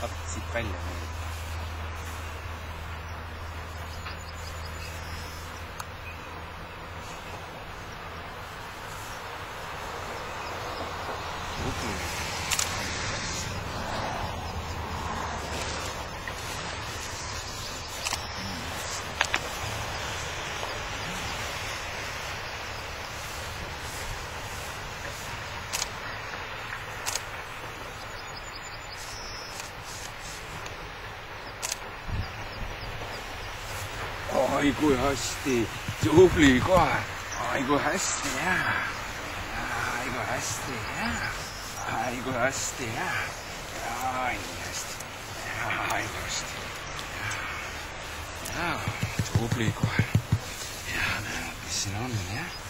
vaata siit välja. Oi kui hästi, tubli kohe, oi kui hästi, jaa, oi kui hästi, jaa, oi kui hästi, jaa, oi kui hästi, jaa, oi kui hästi, jaa, tubli kohe, jaa, näed, mis siin on, jah.